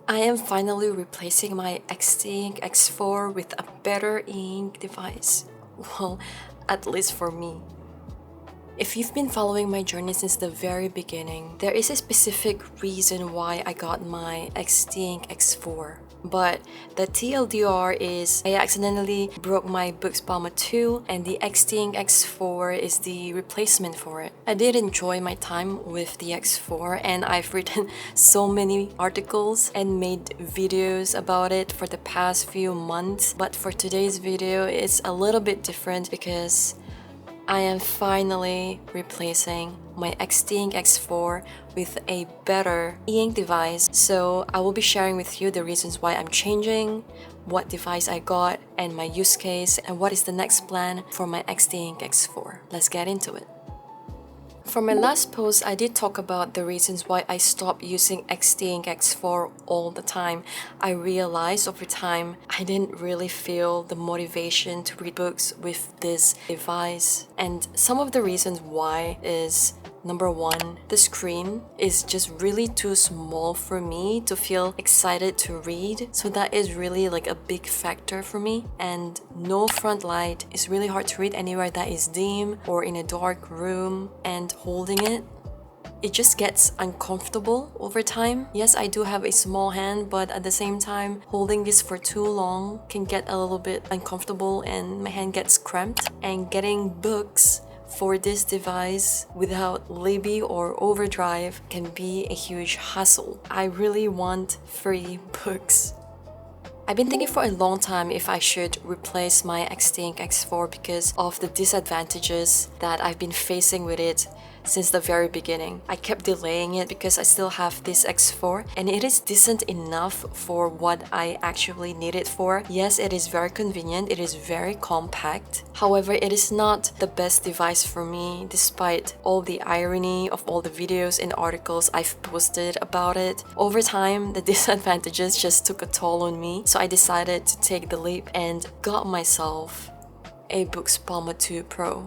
I am finally replacing my Xteink X4 with a better ink device. Well, at least for me. If you've been following my journey since the very beginning, there is a specific reason why I got my Xteink X4. But the TLDR is I accidentally broke my Boox Palma 2 and the Xteink X4 is the replacement for it. I did enjoy my time with the X4 and I've written so many articles and made videos about it for the past few months. But for today's video, it's a little bit different because I am finally replacing my Xteink X4 with a better e-ink device. So I will be sharing with you the reasons why I'm changing, what device I got, and my use case, and what is the next plan for my Xteink X4. Let's get into it. For my last post, I did talk about the reasons why I stopped using Xteink X4 all the time. I realized over time, I didn't really feel the motivation to read books with this device. And some of the reasons why is, number one, the screen is just really too small for me to feel excited to read. So that is really like a big factor for me. And no front light is really hard to read anywhere that is dim or in a dark room, and holding it just gets uncomfortable over time. Yes, I do have a small hand, but at the same time, holding this for too long can get a little bit uncomfortable and my hand gets cramped. And getting books for this device without Libby or Overdrive can be a huge hassle. I really want free books. I've been thinking for a long time if I should replace my Xteink X4 because of the disadvantages that I've been facing with it since the very beginning. I kept delaying it because I still have this X4 and it is decent enough for what I actually need it for. Yes, it is very convenient, it is very compact. However, it is not the best device for me despite all the irony of all the videos and articles I've posted about it. Over time, the disadvantages just took a toll on me, so I decided to take the leap and got myself a Boox Palma 2 Pro.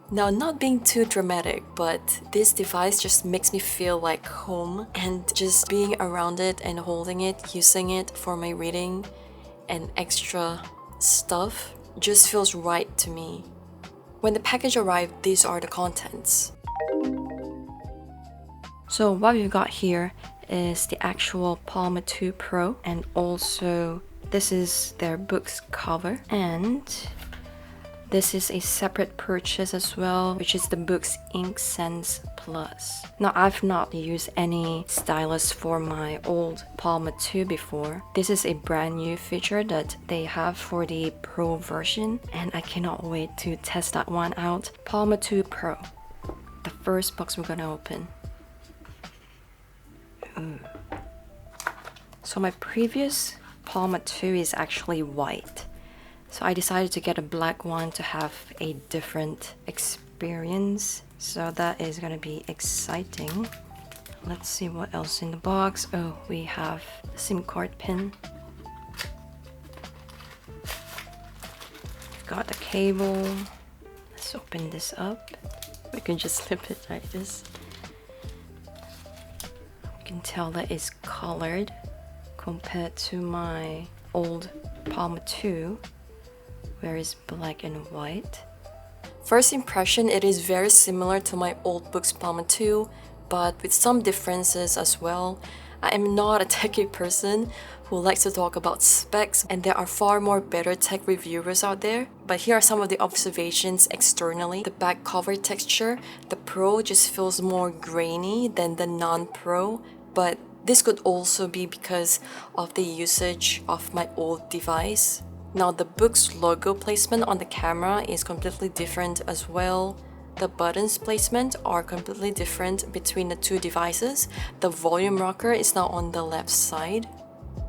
Now, not being too dramatic, but this device just makes me feel like home, and just being around it and holding it, using it for my reading and extra stuff just feels right to me. When the package arrived, these are the contents. So what we've got here is the actual Palma 2 Pro, and also this is their Boox cover, and this is a separate purchase as well, which is the Boox Ink Sense Plus. Now, I've not used any stylus for my old Palma 2 before. This is a brand new feature that they have for the Pro version, and I cannot wait to test that one out. Palma 2 Pro. The first box we're gonna open. Ooh. So my previous Palma 2 is actually white. So I decided to get a black one to have a different experience. So that is gonna be exciting. Let's see what else in the box. Oh, we have a SIM card pin. We've got the cable. Let's open this up. We can just slip it like this. You can tell that it's colored compared to my old Palma 2. Where is black and white. First impression, it is very similar to my old Boox Palma 2, but with some differences as well. I am not a techie person who likes to talk about specs, and there are far more better tech reviewers out there. But here are some of the observations externally. The back cover texture, the Pro just feels more grainy than the non-Pro, but this could also be because of the usage of my old device. Now, the Boox logo placement on the camera is completely different as well. The buttons placement are completely different between the two devices. The volume rocker is now on the left side.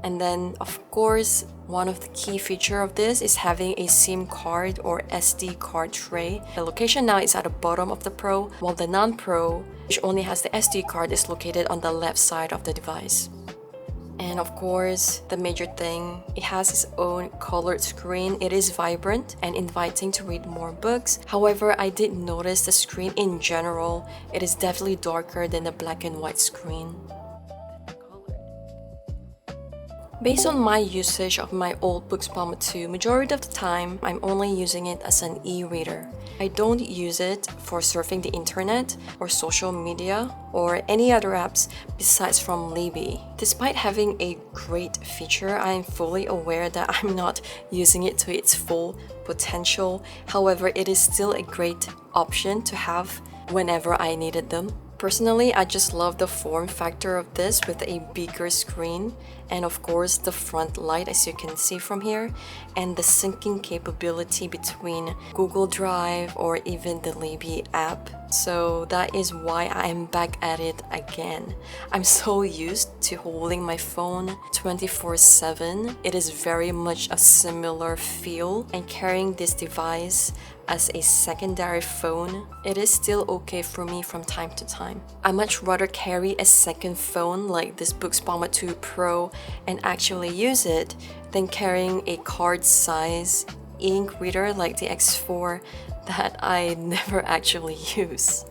And then, of course, one of the key features of this is having a SIM card or SD card tray. The location now is at the bottom of the Pro, while the non-Pro, which only has the SD card, is located on the left side of the device. And of course, the major thing, it has its own colored screen. It is vibrant and inviting to read more books. However, I did notice the screen in general, it is definitely darker than the black and white screen. Based on my usage of my old Boox Palma 2, majority of the time, I'm only using it as an e-reader. I don't use it for surfing the internet or social media or any other apps besides from Libby. Despite having a great feature, I am fully aware that I'm not using it to its full potential. However, it is still a great option to have whenever I needed them. Personally, I just love the form factor of this with a bigger screen and of course the front light as you can see from here, and the syncing capability between Google Drive or even the Libby app. So that is why I am back at it again. I'm so used to holding my phone 24/7. It is very much a similar feel, and carrying this device as a secondary phone, it is still okay for me from time to time. I much rather carry a second phone like this Boox Palma 2 Pro and actually use it than carrying a card size ink reader like the X4 that I never actually use.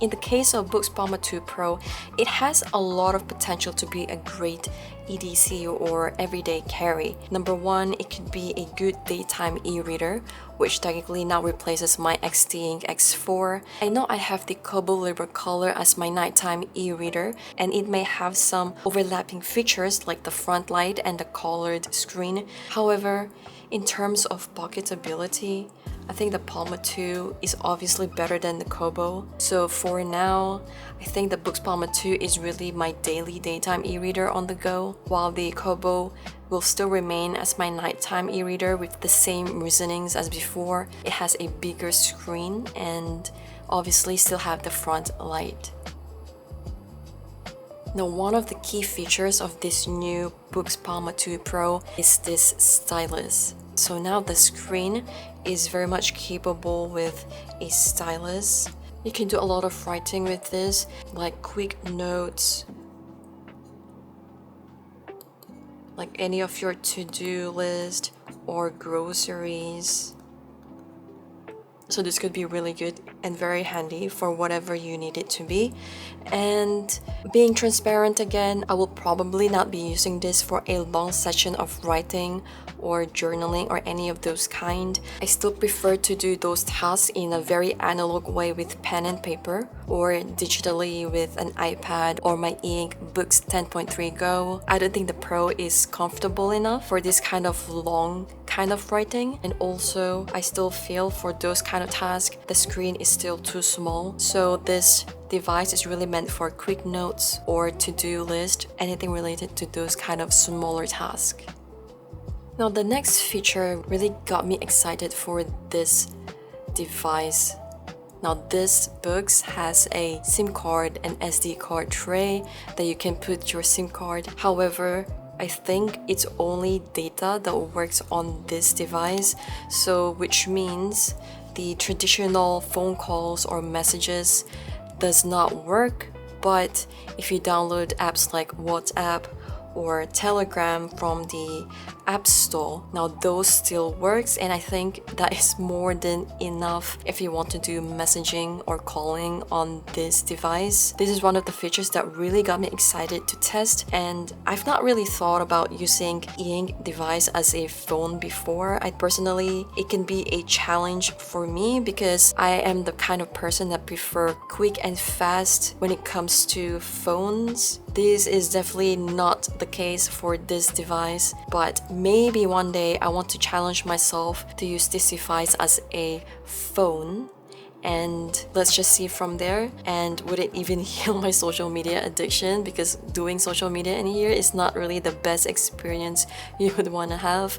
In the case of Boox Palma 2 Pro, it has a lot of potential to be a great EDC or everyday carry. Number one, it could be a good daytime e-reader, which technically now replaces my Xteink X4. I know I have the Kobo Libre Color as my nighttime e-reader, and it may have some overlapping features like the front light and the colored screen. However, in terms of pocketability, I think the Palma 2 is obviously better than the Kobo. So for now, I think the Boox Palma 2 is really my daily daytime e-reader on the go, while the Kobo will still remain as my nighttime e-reader with the same reasonings as before. It has a bigger screen and obviously still have the front light. Now, one of the key features of this new Boox Palma 2 Pro is this stylus. So now the screen is very much capable with a stylus. You can do a lot of writing with this, like quick notes, like any of your to-do list or groceries. So this could be really good and very handy for whatever you need it to be. And being transparent again, I will probably not be using this for a long session of writing or journaling or any of those kind. I still prefer to do those tasks in a very analog way with pen and paper, or digitally with an iPad or my ink Boox 10.3 Go. I don't think the Pro is comfortable enough for this kind of long kind of writing, and also I still feel for those kind of tasks the screen is still too small. So this device is really meant for quick notes or to-do list, anything related to those kind of smaller tasks. Now the next feature really got me excited for this device. Now this Boox has a SIM card and SD card tray that you can put your SIM card. However, I think it's only data that works on this device, so which means the traditional phone calls or messages does not work. But if you download apps like WhatsApp or Telegram from the App Store, now those still works, and I think that is more than enough if you want to do messaging or calling on this device. This is one of the features that really got me excited to test, and I've not really thought about using e-ink device as a phone before. I personally, it can be a challenge for me because I am the kind of person that prefer quick and fast when it comes to phones. This is definitely not the case for this device, but maybe one day I want to challenge myself to use this device as a phone, and let's just see from there. And would it even heal my social media addiction, because doing social media in here is not really the best experience you would want to have.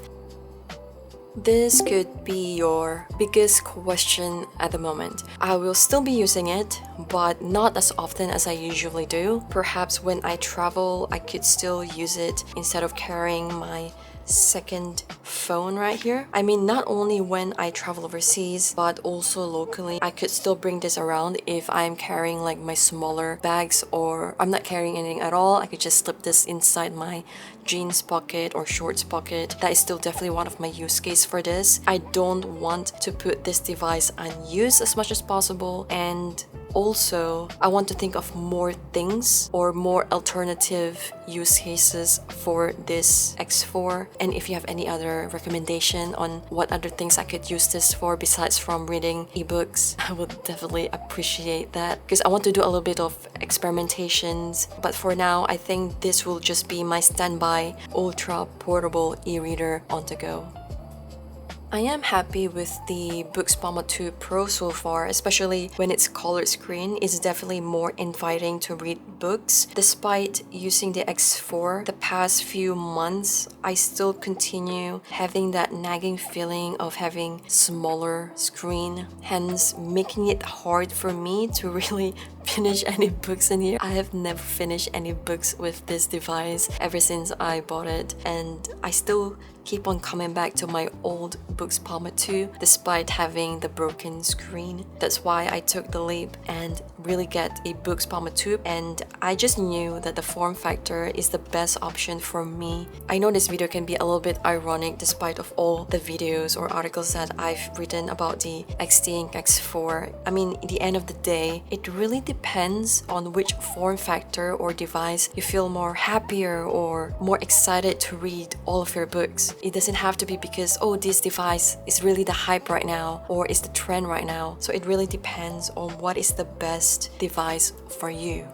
This could be your biggest question at the moment. I will still be using it, but not as often as I usually do. Perhaps when I travel, I could still use it instead of carrying my second phone right here. I mean, not only when I travel overseas, but also locally. I could still bring this around if I'm carrying like my smaller bags, or I'm not carrying anything at all. I could just slip this inside my jeans pocket or shorts pocket. That is still definitely one of my use case for this. I don't want to put this device unused as much as possible, and also I want to think of more things or more alternative use cases for this X4. And if you have any other recommendation on what other things I could use this for besides from reading ebooks, I would definitely appreciate that, because I want to do a little bit of experimentations. But for now, I think this will just be my standby ultra portable e-reader on the go. I am happy with the Boox BnW Pro so far, especially when its colored screen is definitely more inviting to read books. Despite using the X4 the past few months, I still continue having that nagging feeling of having smaller screen, hence making it hard for me to really finish any books in here. I have never finished any books with this device ever since I bought it, and I still keep on coming back to my old Boox BnW despite having the broken screen. That's why I took the leap and really get a Boox BnW, and I just knew that the form factor is the best option for me. I know this video can be a little bit ironic despite of all the videos or articles that I've written about the Xteink X4. I mean, at the end of the day, it really depends on which form factor or device you feel more happier or more excited to read all of your books. It doesn't have to be because, oh, this device is really the hype right now or is the trend right now. So it really depends on what is the best device for you.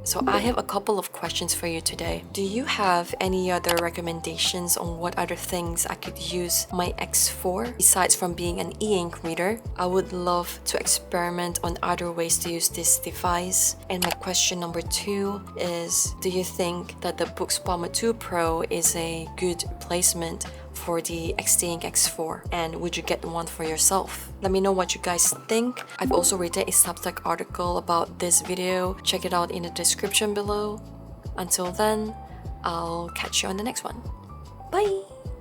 So I have a couple of questions for you today. Do you have any other recommendations on what other things I could use my X4 besides from being an e-ink reader? I would love to experiment on other ways to use this device. And my question number 2 is, do you think that the Boox BnW Pro is a good replacement for the Xteink X4, and would you get one for yourself? Let me know what you guys think. I've also written a Substack article about this video. Check it out in the description below. Until then, I'll catch you on the next one. Bye!